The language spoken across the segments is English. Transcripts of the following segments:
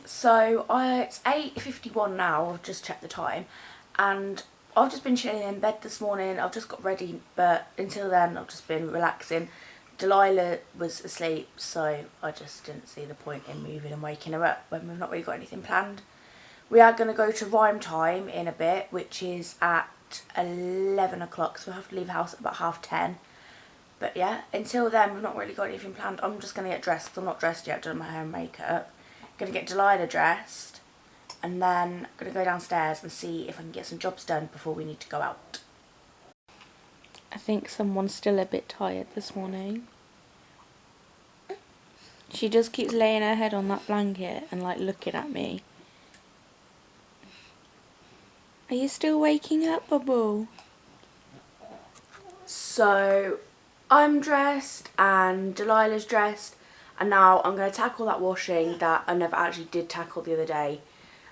So it's 8:51 now, I've just checked the time, and I've just been chilling in bed this morning. I've just got ready, but until then I've just been relaxing. Delilah was asleep, so I just didn't see the point in moving and waking her up when we've not really got anything planned. We are going to go to rhyme time in a bit, which is at 11 o'clock, so we'll have to leave the house at about 10:30. But yeah, until then we've not really got anything planned. I'm just going to get dressed because I'm not dressed yet. I've done my hair and makeup. Going to get Delilah dressed, and then going to go downstairs and see if I can get some jobs done before we need to go out. I think someone's still a bit tired this morning. She just keeps laying her head on that blanket and like looking at me. Are you still waking up, Bubble? So I'm dressed and Delilah's dressed, and now I'm going to tackle that washing that I never actually did tackle the other day.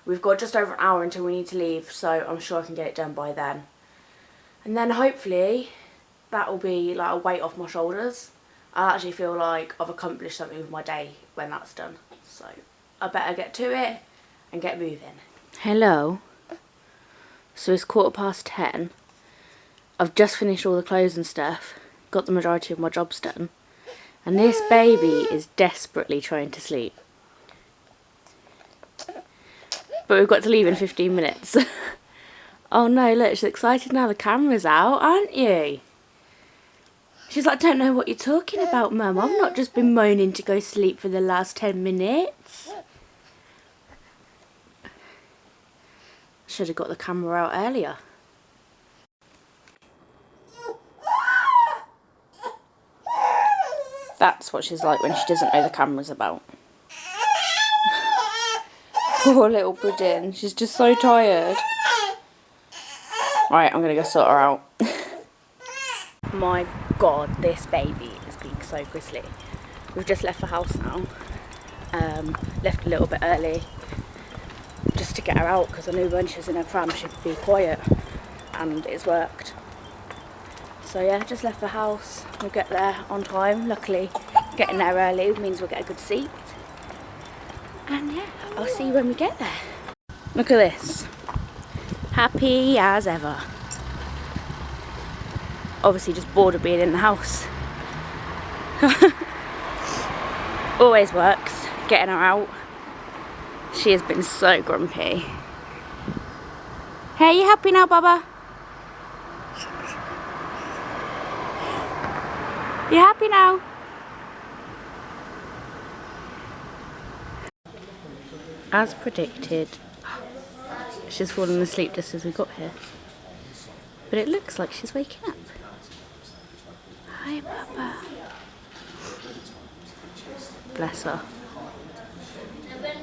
We've got just over an hour until we need to leave, so I'm sure I can get it done by then. And then hopefully that will be like a weight off my shoulders. I actually feel like I've accomplished something with my day when that's done. So I better get to it and get moving. Hello. So it's 10:15. I've just finished all the clothes and stuff, got the majority of my jobs done, and this baby is desperately trying to sleep. But we've got to leave in 15 minutes. Oh no, look, she's excited now the camera's out, aren't you? She's like, I don't know what you're talking about, Mum. I've not just been moaning to go sleep for the last 10 minutes. Should have got the camera out earlier. That's what she's like when she doesn't know the camera's about. Poor little pudding. She's just so tired. Right, I'm going to go sort her out. My God, this baby is being so grizzly. We've just left the house now. Left a little bit early just to get her out because I knew when she's in her pram she'd be quiet, and it's worked. So yeah, just left the house. We'll get there on time. Luckily, getting there early means we'll get a good seat. And yeah, I'll see you when we get there. Look at this. Happy as ever. Obviously just bored of being in the house. Always works, getting her out. She has been so grumpy. Hey, you happy now, Baba? You happy now? As predicted, she's fallen asleep just as we got here. But it looks like she's waking up. Hi, Papa. Bless her.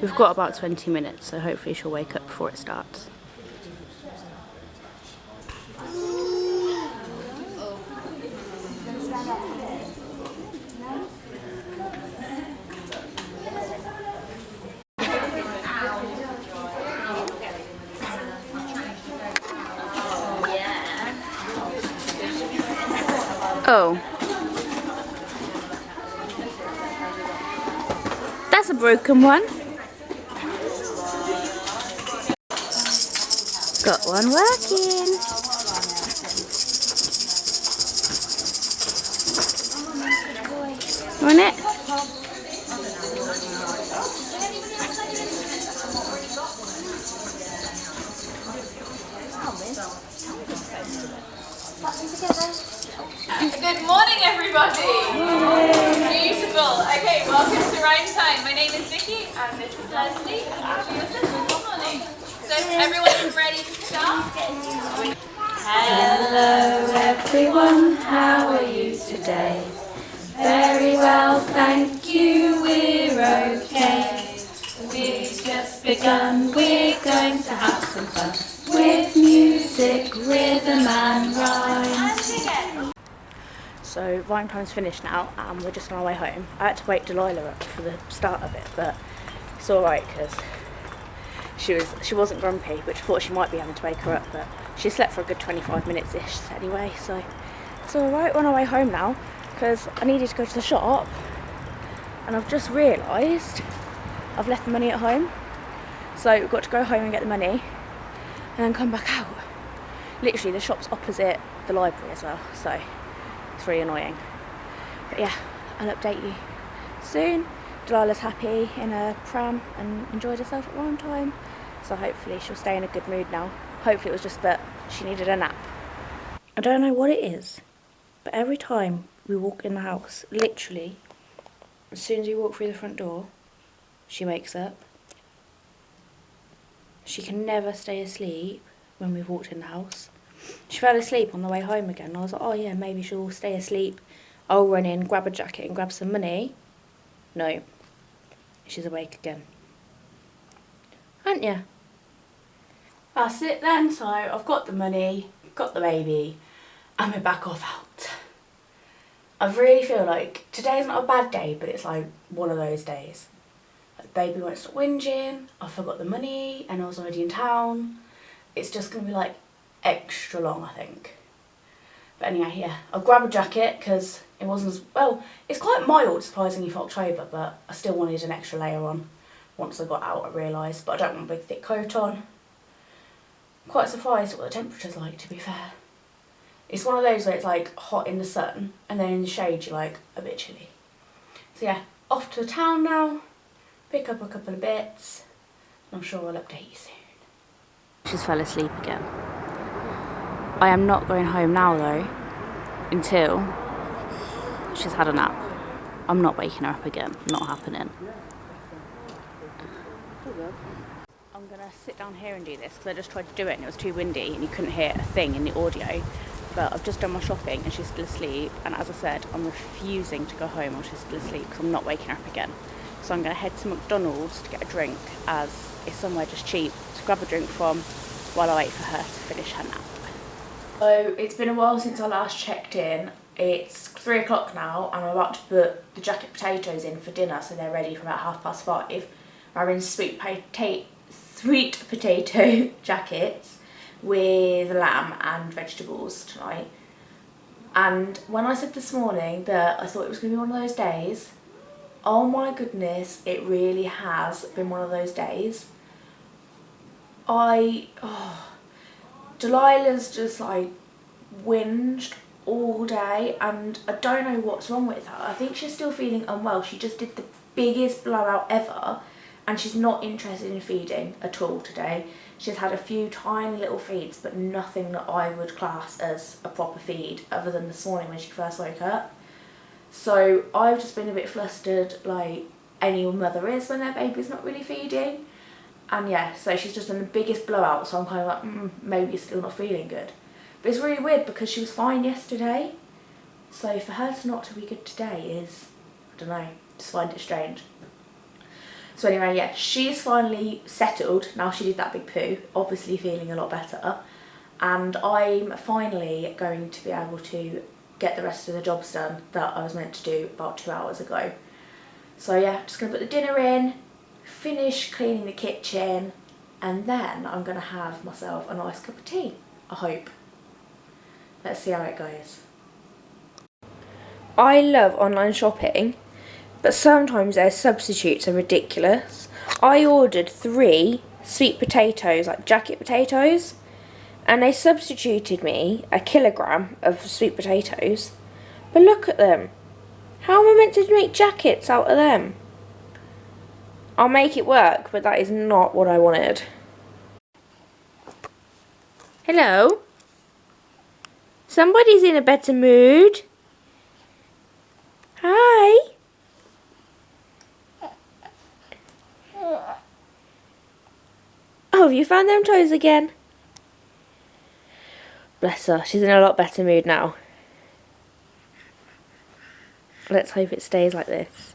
We've got about 20 minutes, so hopefully she'll wake up before it starts. Oh. That's a broken one. Got one working. Want it? Good morning, everybody. Yay. Beautiful. Okay, welcome to Rhyme Time. My name is Vicky, and this is Leslie. Good morning. So, everyone is ready to start? Hello, everyone. How are you today? Very well, thank you. We're okay. We've just begun. We're going to have some fun with music, rhythm, and rhyme. So rhyme time's finished now, and we're just on our way home. I had to wake Delilah up for the start of it, but it's alright because she wasn't grumpy, which I thought she might be having to wake her up, but she slept for a good 25 minutes ish anyway, so it's alright. We're on our way home now because I needed to go to the shop, and I've just realised I've left the money at home. So we've got to go home and get the money and then come back out. Literally the shop's opposite the library as well, so it's really annoying. But yeah, I'll update you soon. Delilah's happy in her pram and enjoyed herself at one time, so hopefully she'll stay in a good mood now. Hopefully it was just that she needed a nap. I don't know what it is, but every time we walk in the house, literally, as soon as we walk through the front door, she wakes up. She can never stay asleep when we've walked in the house. She fell asleep on the way home again, and I was like, oh yeah, maybe she'll stay asleep. I'll run in, grab a jacket and grab some money. No, she's awake again. Aren't you? That's it then, so I've got the money, got the baby, and we're back off out. I really feel like today's not a bad day, but it's like one of those days. Like baby won't stop whinging, I forgot the money, and I was already in town. It's just going to be like extra long, I think. But anyway, yeah, I'll grab a jacket because it wasn't as, well, it's quite mild surprisingly for October, but I still wanted an extra layer on once I got out, I realised, but I don't want a big thick coat on. I'm quite surprised at what the temperature's like, to be fair. It's one of those where it's like hot in the sun and then in the shade you're like a bit chilly. So yeah, off to the town now, pick up a couple of bits, and I'm sure I'll update you soon. She's fell asleep again. I am not going home now though, until she's had a nap. I'm not waking her up again, not happening. I'm gonna sit down here and do this because I just tried to do it and it was too windy and you couldn't hear a thing in the audio. But I've just done my shopping and she's still asleep, and as I said, I'm refusing to go home while she's still asleep because I'm not waking her up again. So I'm gonna head to McDonald's to get a drink, as it's somewhere just cheap to grab a drink from while I wait for her to finish her nap. So it's been a while since I last checked in. It's 3 o'clock now and I'm about to put the jacket potatoes in for dinner so they're ready for about 5:30. We're in sweet potato jackets with lamb and vegetables tonight. And when I said this morning that I thought it was going to be one of those days, oh my goodness, it really has been one of those days. Delilah's just like whinged all day and I don't know what's wrong with her. I think she's still feeling unwell. She just did the biggest blowout ever and she's not interested in feeding at all today. She's had a few tiny little feeds but nothing that I would class as a proper feed other than this morning when she first woke up. So I've just been a bit flustered like any mother is when their baby's not really feeding. And yeah, so she's just done the biggest blowout, so I'm kind of like, maybe it's still not feeling good. But it's really weird because she was fine yesterday. So for her to not to be good today is, I don't know, just find it strange. So anyway, yeah, she's finally settled. Now she did that big poo, obviously feeling a lot better. And I'm finally going to be able to get the rest of the jobs done that I was meant to do about 2 hours ago. So yeah, just going to put the dinner in, finish cleaning the kitchen, and then I'm going to have myself a nice cup of tea, I hope. Let's see how it goes. I love online shopping, but sometimes their substitutes are ridiculous. I ordered 3 sweet potatoes, like jacket potatoes, and they substituted me a kilogram of sweet potatoes. But look at them. How am I meant to make jackets out of them? I'll make it work, but that is not what I wanted. Hello? Somebody's in a better mood. Hi. Oh, have you found them toys again? Bless her, she's in a lot better mood now. Let's hope it stays like this.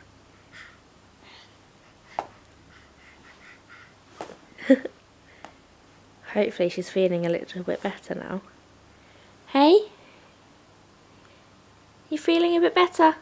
Hopefully she's feeling a little bit better now. Hey? You feeling a bit better?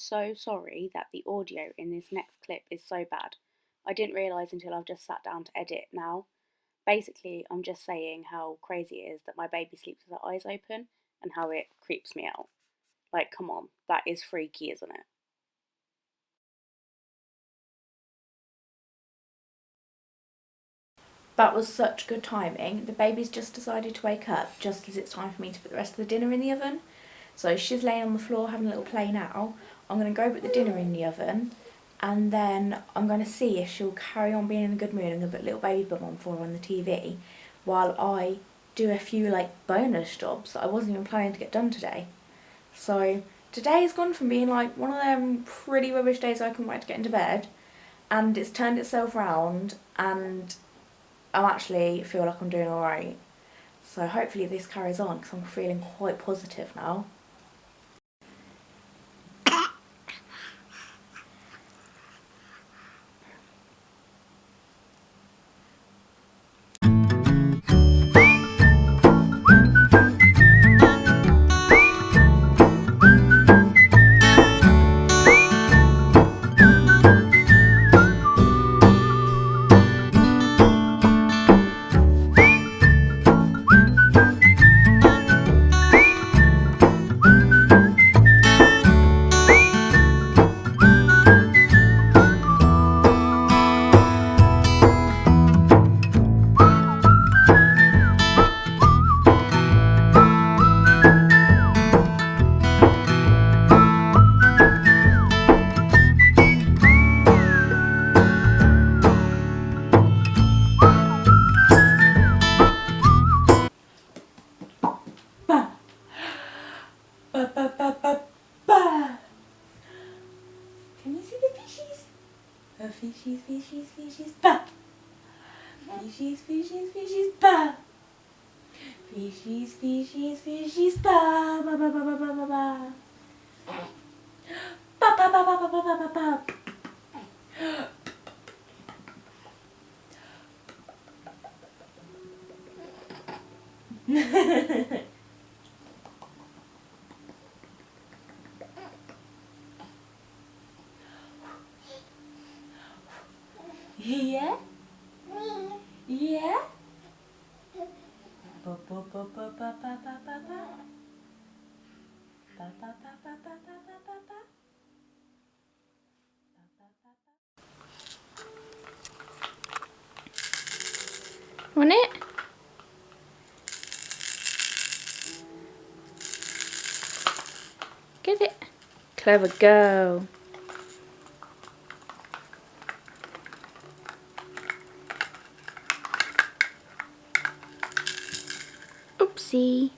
so sorry that the audio in this next clip is so bad. I didn't realise until I've just sat down to edit now. Basically, I'm just saying how crazy it is that my baby sleeps with her eyes open and how it creeps me out. Like, come on, that is freaky, isn't it? That was such good timing. The baby's just decided to wake up just as it's time for me to put the rest of the dinner in the oven. So she's laying on the floor having a little play now. I'm going to go put the dinner in the oven and then I'm going to see if she'll carry on being in a good mood. I'm going to put Little Baby Bum on for her on the TV while I do a few bonus jobs that I wasn't even planning to get done today. So today's gone from being one of them pretty rubbish days I couldn't wait to get into bed, and it's turned itself round and I actually feel like I'm doing alright. So hopefully this carries on because I'm feeling quite positive now. Can you see the fishies? Fishies, fishies, fishies, bah! Fishies, fishies, fishies, bah! Fishies, fishies, fishies, bah! Ba ba ba ba ba ba ba. Ba ba ba ba ba ba ba ba. Yeah? Yeah? Ba ba ba ba ba ba ba ba ba. Ba ba ba ba ba ba ba ba ba. Want it? Get it. Clever girl. Oopsie.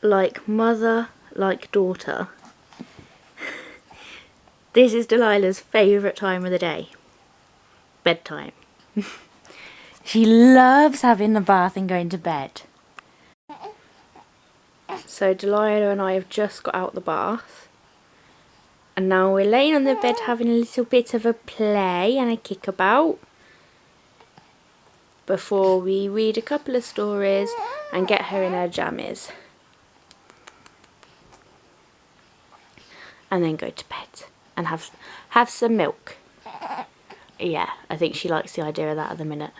Like mother, like daughter. This is Delilah's favourite time of the day. Bedtime. She loves having a bath and going to bed. So Delilah and I have just got out the bath. And now we're laying on the bed having a little bit of a play and a kickabout. Before we read a couple of stories and get her in her jammies. And then go to bed and have some milk. Yeah, I think she likes the idea of that at the minute.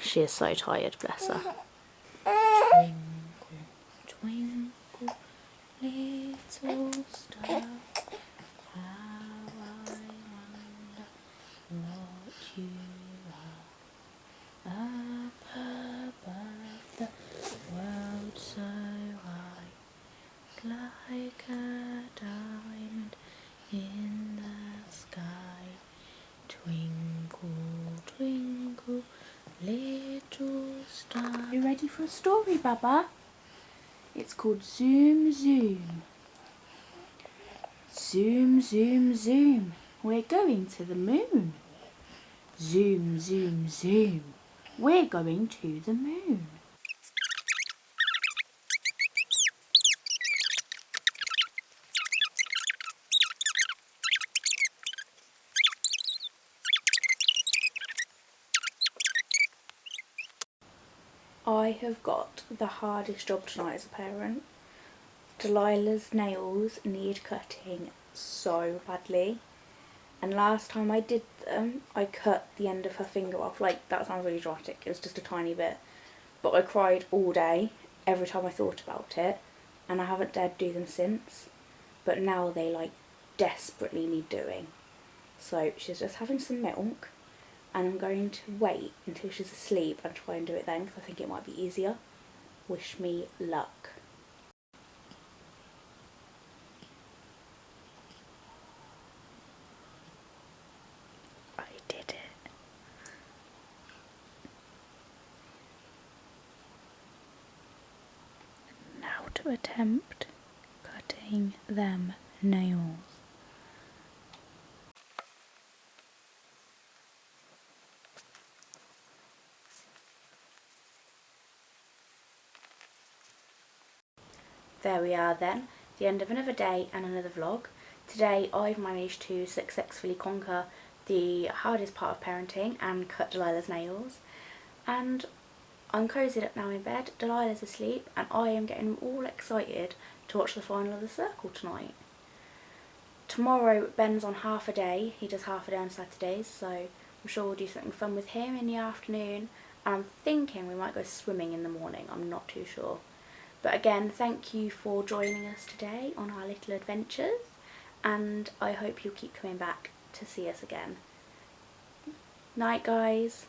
She is so tired, bless her. Twinkle, twinkle, little star, how I wonder what you are. Up above the world so high, like a diamond in the sky. Twinkle, twinkle, little star. You ready for a story, Baba? It's called Zoom Zoom. Zoom, zoom, zoom. We're going to the moon. Zoom, zoom, zoom. We're going to the moon. I have got the hardest job tonight as a parent. Delilah's nails need cutting so badly, and last time I did them I cut the end of her finger off. Like, that sounds really dramatic, it was just a tiny bit, but I cried all day every time I thought about it, and I haven't dared do them since. But now they like desperately need doing. So she's just having some milk, and I'm going to wait until she's asleep and try and do it then, because I think it might be easier. Wish me luck. I did it. Now to attempt cutting them nails. There we are then, the end of another day and another vlog. Today I've managed to successfully conquer the hardest part of parenting and cut Delilah's nails, and I'm cozied up now in bed. Delilah's asleep and I am getting all excited to watch the final of The Circle tonight. Tomorrow Ben's on half a day, he does half a day on Saturdays, so I'm sure we'll do something fun with him in the afternoon, and I'm thinking we might go swimming in the morning, I'm not too sure. But again, thank you for joining us today on our little adventures, and I hope you'll keep coming back to see us again. Night, guys.